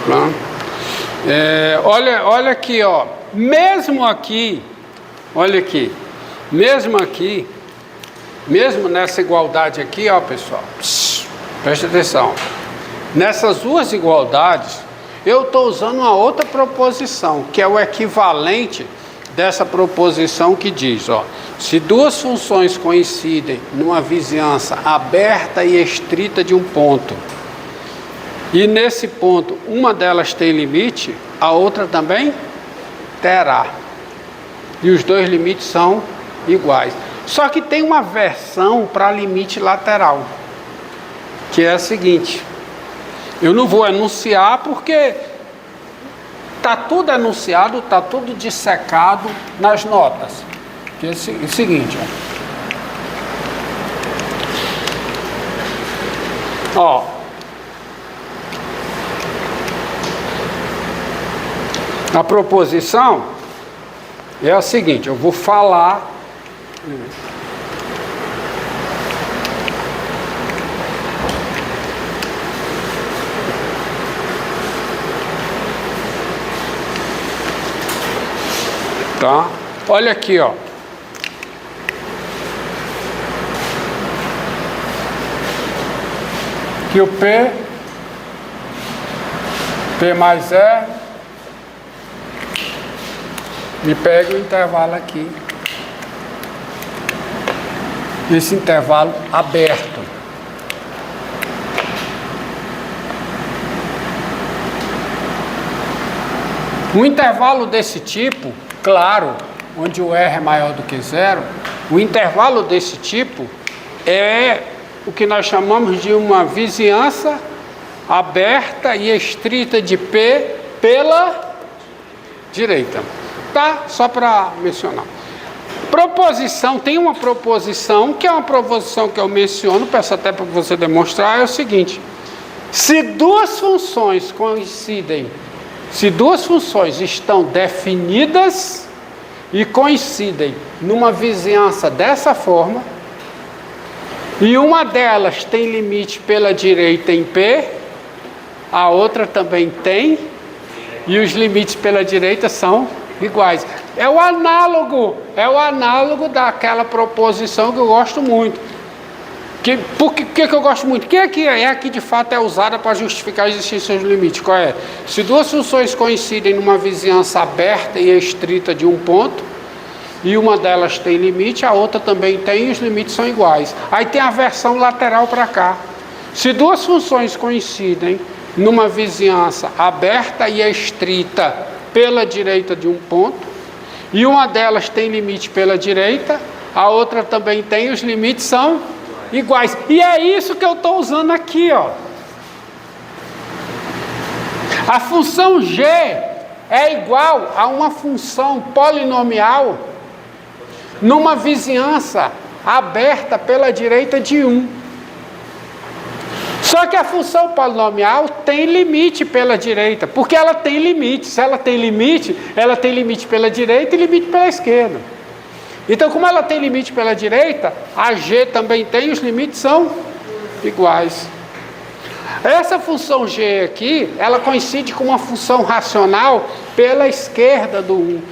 Tá? Olha aqui, ó. Mesmo aqui, olha aqui, mesmo nessa igualdade aqui, ó, pessoal, presta atenção. Nessas duas igualdades, eu estou usando uma outra proposição, que é o equivalente dessa proposição que diz, ó, se duas funções coincidem numa vizinhança aberta e estrita de um ponto, e nesse ponto uma delas tem limite, a outra também terá. E os dois limites são iguais. Só que tem uma versão para limite lateral, que é a seguinte. Eu não vou enunciar porque está tudo enunciado, está tudo dissecado nas notas. Que é o seguinte, ó. A proposição é a seguinte, eu vou falar. Tá? Olha aqui, ó. Que o P mais E, me pega o intervalo aqui. Esse intervalo aberto. Um intervalo desse tipo, claro, onde o R é maior do que zero, o intervalo desse tipo é o que nós chamamos de uma vizinhança aberta e estrita de P pela direita. Tá? Só para mencionar. Proposição, tem uma proposição, que é uma proposição que eu menciono, peço até para você demonstrar, é o seguinte. Se duas funções coincidem, se duas funções estão definidas e coincidem numa vizinhança dessa forma, e uma delas tem limite pela direita em P, a outra também tem, e os limites pela direita são iguais. É o análogo daquela proposição que eu gosto muito. Por que eu gosto muito? Que é aqui de fato é usada para justificar a existência dos limites. Qual é? Se duas funções coincidem numa vizinhança aberta e estrita de um ponto, e uma delas tem limite, a outra também tem, e os limites são iguais. Aí tem a versão lateral para cá. Se duas funções coincidem numa vizinhança aberta e estrita pela direita de um ponto, e uma delas tem limite pela direita, a outra também tem, os limites são iguais. E é isso que eu estou usando aqui, ó. A função G é igual a uma função polinomial numa vizinhança aberta pela direita de 1. Só que a função polinomial tem limite pela direita, porque ela tem limite. Se ela tem limite pela direita e limite pela esquerda. Então, como ela tem limite pela direita, a G também tem, os limites são iguais. Essa função G aqui, ela coincide com uma função racional pela esquerda do 1.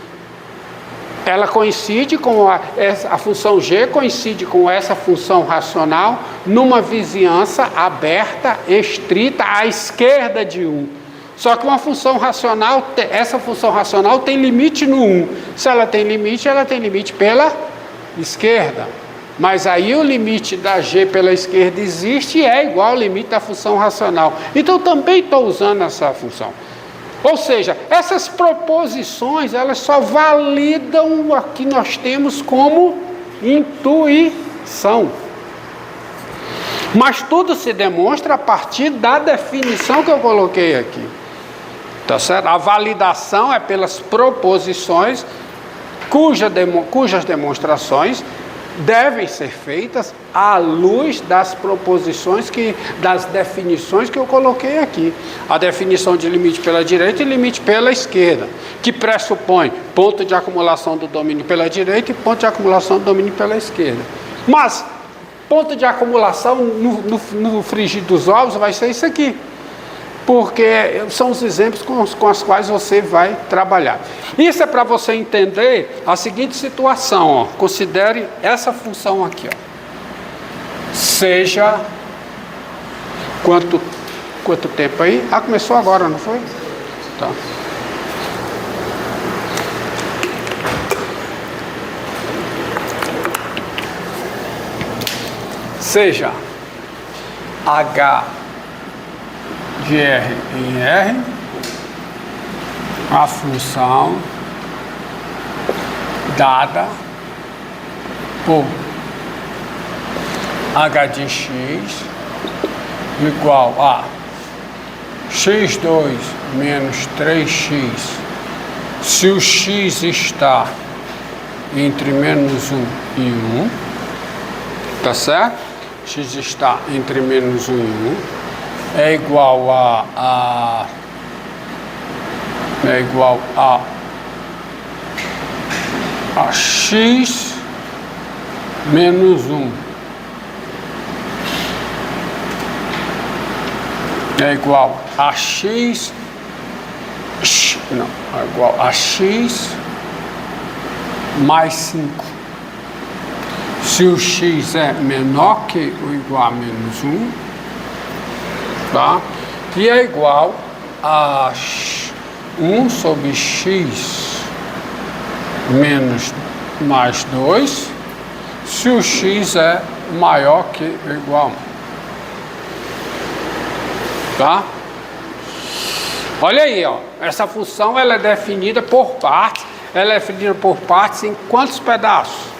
Ela coincide com a função G coincide com essa função racional numa vizinhança aberta, estrita, à esquerda de 1. Só que uma função racional, essa função racional tem limite no 1. Se ela tem limite pela esquerda. Mas aí o limite da G pela esquerda existe e é igual ao limite da função racional. Então também estou usando essa função. Ou seja, essas proposições, elas só validam o que nós temos como intuição. Mas tudo se demonstra a partir da definição que eu coloquei aqui. Tá certo? A validação é pelas proposições cujas demonstrações devem ser feitas à luz das proposições das definições que eu coloquei aqui. A definição de limite pela direita e limite pela esquerda, que pressupõe ponto de acumulação do domínio pela direita e ponto de acumulação do domínio pela esquerda. Mas ponto de acumulação no frigir dos ovos vai ser isso aqui. porque são os exemplos com os quais você vai trabalhar. Isso é para você entender a seguinte situação, ó. Considere essa função aqui, ó. Seja quanto tempo aí? Ah, começou agora, não foi? Tá. Seja H de R em R, a função dada por H de x igual a x2 menos 3x, se o x está entre menos 1 e 1, tá certo? X está entre menos 1 e 1, é igual a x menos 1. É igual a x, não, é igual a x mais 5. Se o x é menor que ou igual a menos 1, tá? E é igual a 1 sobre x menos mais 2, se o x é maior que ou igual a 1. Tá? Olha aí, ó, essa função ela é definida por partes. Ela é definida por partes em quantos pedaços?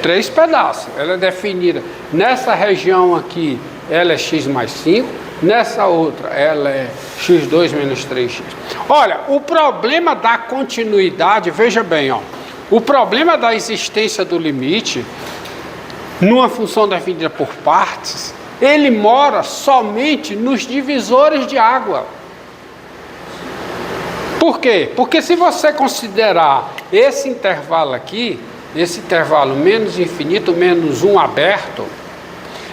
3 pedaços. Ela é definida nessa região aqui, ela é x mais 5. Nessa outra, ela é x2 menos 3x. Olha, o problema da continuidade, veja bem, ó, o problema da existência do limite numa função definida por partes, ele mora somente nos divisores de água. Por quê? Porque se você considerar esse intervalo aqui, esse intervalo menos infinito, menos 1 aberto,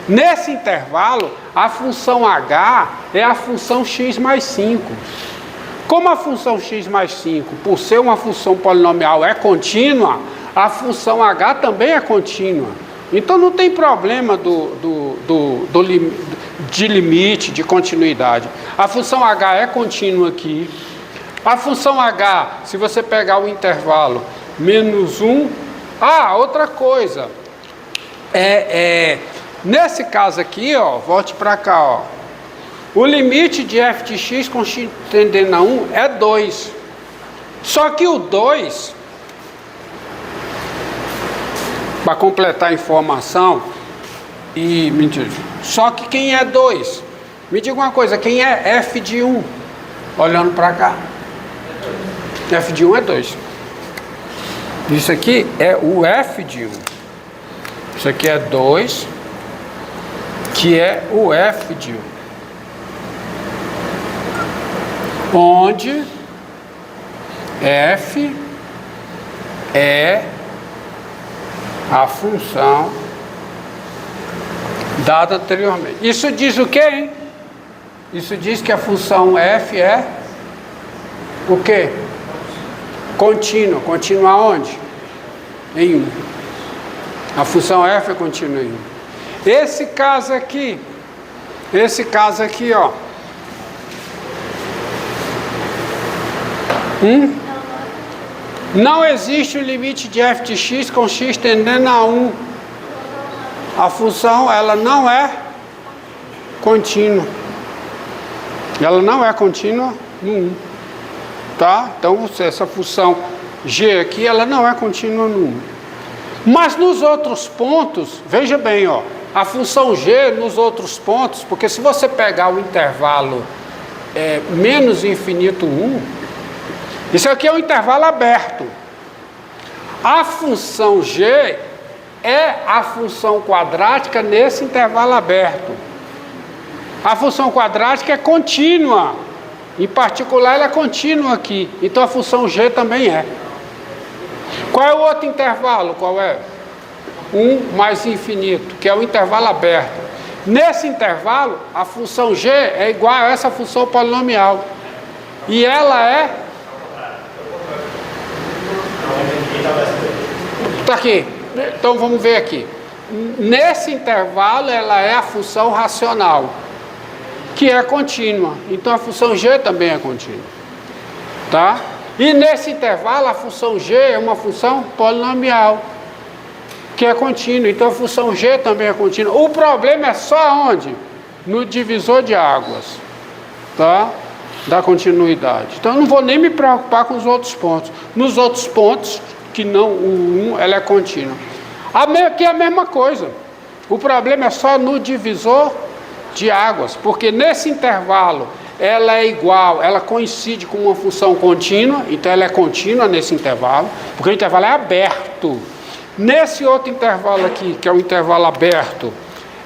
nesse intervalo, a função h é a função x mais 5. Como a função x mais 5, por ser uma função polinomial, é contínua, a função h também é contínua. Então não tem problema de limite, de continuidade. A função h é contínua aqui. A função h, se você pegar o intervalo menos 1... Ah, outra coisa. Nesse caso aqui, ó, volte para cá, ó. O limite de f de x com x tendendo a 1 é 2. Só que o 2... para completar a informação, e mentira, só que quem é 2? Me diga uma coisa, quem é f de 1? Olhando para cá. F de 1 é 2. Isso aqui é o f de 1. Isso aqui é 2, que é o f de 1. Onde f é a função dada anteriormente. Isso diz o quê, hein? Isso diz que a função f é o quê? Contínua. Contínua onde? Em 1. A função f é contínua em 1. Esse caso aqui, ó. Não existe o limite de f de x com x tendendo a 1. A função, ela não é contínua. Ela não é contínua no 1. Tá? Então, essa função g aqui, ela não é contínua no 1. Mas nos outros pontos, veja bem, ó, a função g nos outros pontos, porque se você pegar o intervalo menos infinito 1, isso aqui é um intervalo aberto. A função g é a função quadrática nesse intervalo aberto. A função quadrática é contínua. Em particular, ela é contínua aqui. Então, a função g também é. Qual é o outro intervalo? Qual é? 1 mais infinito, que é o intervalo aberto. Nesse intervalo, a função g é igual a essa função polinomial. E ela é... Está aqui. Então vamos ver aqui. Nesse intervalo, ela é a função racional, que é contínua. Então a função g também é contínua. Tá? E nesse intervalo, a função g é uma função polinomial, que é contínua. Então a função g também é contínua. O problema é só onde? No divisor de águas, tá? Da continuidade. Então eu não vou nem me preocupar com os outros pontos. Nos outros pontos, que não o 1, ela é contínua. Aqui é a mesma coisa. O problema é só no divisor de águas, porque nesse intervalo ela é igual, ela coincide com uma função contínua, então ela é contínua nesse intervalo, porque o intervalo é aberto. Nesse outro intervalo aqui, que é o intervalo aberto,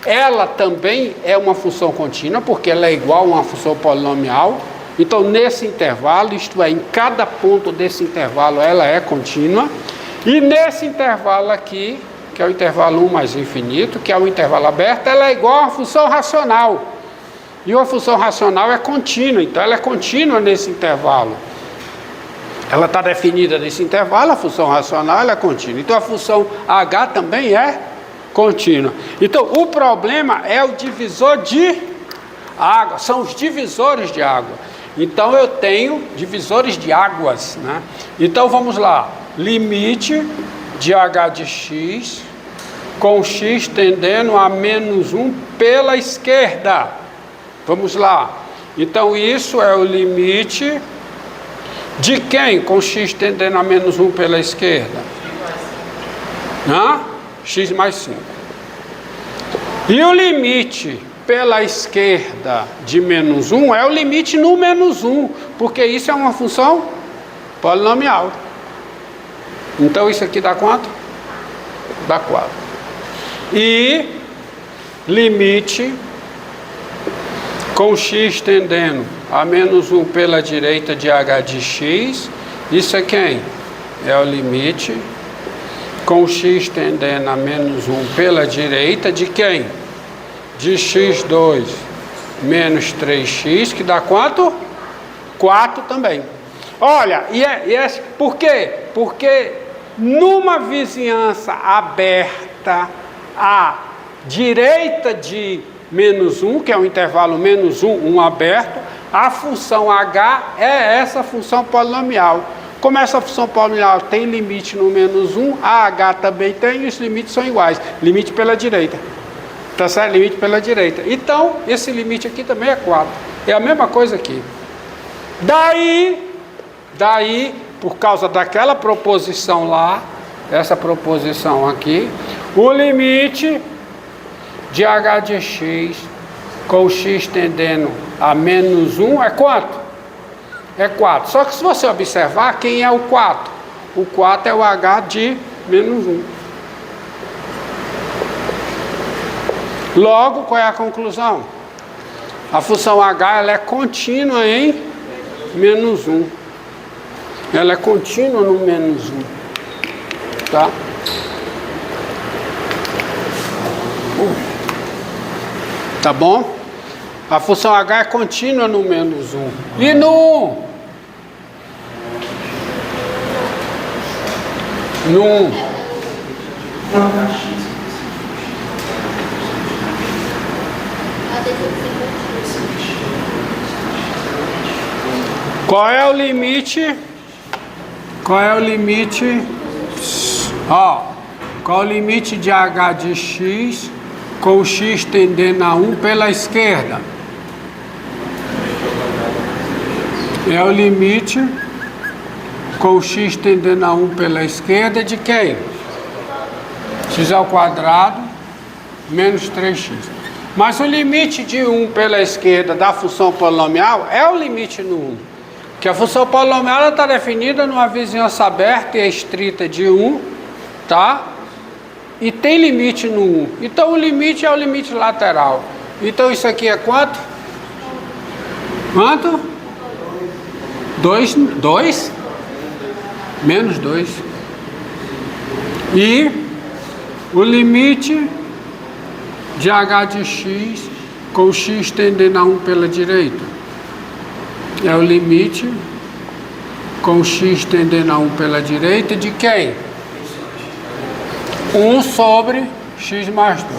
ela também é uma função contínua, porque ela é igual a uma função polinomial. Então nesse intervalo, isto é, em cada ponto desse intervalo ela é contínua. E nesse intervalo aqui, que é o intervalo 1 mais infinito, que é o intervalo aberto, ela é igual a uma função racional. E uma função racional é contínua, então ela é contínua nesse intervalo. Ela está definida nesse intervalo, a função racional ela é contínua. Então a função h também é contínua. Então o problema é o divisor de água, são os divisores de água. Então eu tenho divisores de águas, né? Então vamos lá, limite de h de x com x tendendo a menos 1 pela esquerda. Vamos lá. Então isso é o limite de quem com x tendendo a menos 1 pela esquerda? X mais 5. E o limite pela esquerda de menos 1 é o limite no menos 1, porque isso é uma função polinomial. Então isso aqui dá quanto? Dá 4. E limite com x tendendo a menos 1 pela direita de h de x, isso é quem? É o limite com x tendendo a menos 1 pela direita de quem? De x2 menos 3x, que dá quanto? 4 também. Olha, por quê? Porque numa vizinhança aberta à direita de menos 1, que é o intervalo menos 1, 1 aberto, a função h é essa função polinomial. Como essa função polinomial tem limite no menos 1, a h também tem, e os limites são iguais. Limite pela direita. Tá certo? Limite pela direita. Então, esse limite aqui também é 4. É a mesma coisa aqui. Daí, por causa daquela proposição lá, essa proposição aqui, o limite de h de x com x tendendo a menos 1 é quanto? É 4. Só que se você observar, quem é o 4? O 4 é o h de menos 1. Logo, qual é a conclusão? A função h ela é contínua em menos 1. Ela é contínua no menos 1. Tá? Tá bom? A função h é contínua no menos 1. E no 1? No 1. Qual é o limite? Qual é o limite? Qual é o limite de h de x com x tendendo a 1 pela esquerda? É o limite com x tendendo a 1 pela esquerda de quem? X ao quadrado menos 3x. Mas o limite de 1 pela esquerda da função polinomial é o limite no 1. Que a função polinomial está definida numa vizinhança aberta e estrita de 1, tá? E tem limite no 1. Então o limite é o limite lateral. Então isso aqui é quanto? Quanto? 2? Menos 2. E o limite de h de x com x tendendo a 1 pela direita. É o limite com x tendendo a 1 pela direita de quem? 1 sobre x mais 2.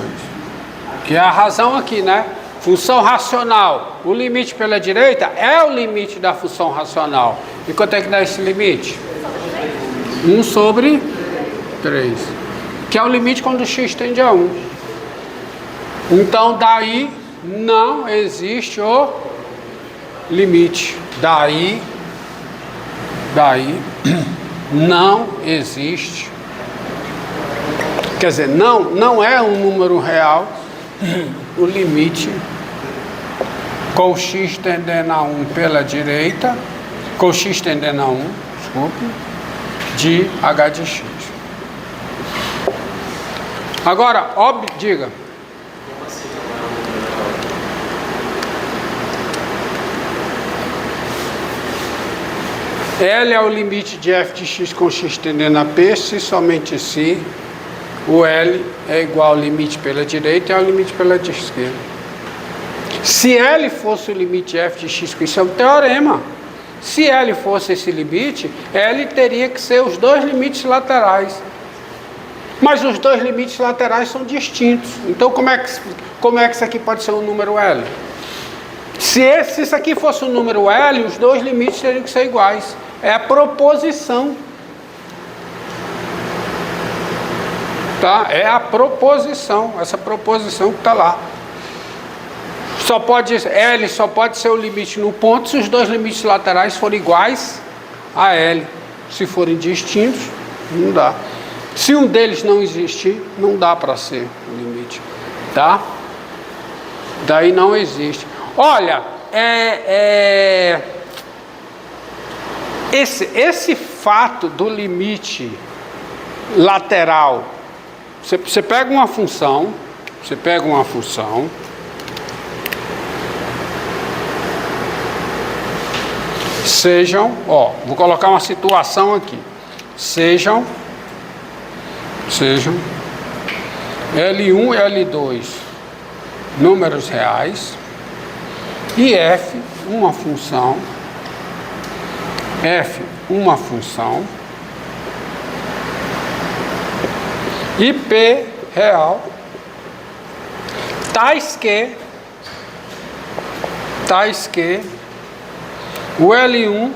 Que é a razão aqui, né? Função racional. O limite pela direita é o limite da função racional. E quanto é que dá esse limite? 1 sobre 3. Que é o limite quando x tende a 1. Então, daí não existe o limite. Daí não existe. Quer dizer, não é um número real o limite com x tendendo a 1 pela direita, com x tendendo a 1, desculpe, de h de x. Agora, diga. L é o limite de f de x com x tendendo a p, se somente se o L é igual ao limite pela direita e ao limite pela esquerda. Se L fosse o limite de f de x, isso é um teorema. Se L fosse esse limite, L teria que ser os dois limites laterais. Mas os dois limites laterais são distintos. Então como é que isso aqui pode ser um número L? Se isso aqui fosse um número L, os dois limites teriam que ser iguais. É a proposição. Tá? É a proposição, essa proposição que está lá. L só pode ser o limite no ponto se os dois limites laterais forem iguais a L. Se forem distintos, não dá. Se um deles não existir, não dá para ser o limite. Tá? Daí não existe. Olha, esse fato do limite lateral, você pega uma função, sejam, vou colocar uma situação aqui, sejam L1 e L2 números reais e f uma função e p real, tais que o L1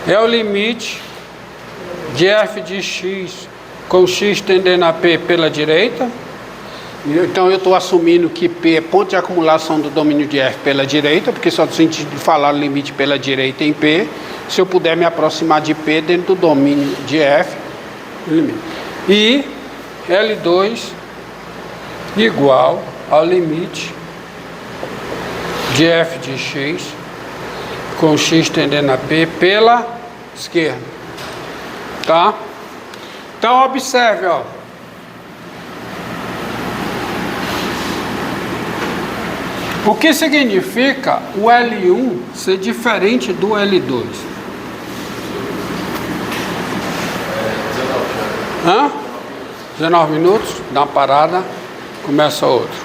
é o limite de f de x com x tendendo a p pela direita. Então eu estou assumindo que P é ponto de acumulação do domínio de F pela direita, porque só tem sentido de falar o limite pela direita em P, se eu puder me aproximar de P dentro do domínio de F, limite. E L2 igual ao limite de F de x com x tendendo a P pela esquerda. Tá? Então observe, o que significa o L1 ser diferente do L2? 19 minutos, dá uma parada, começa outro.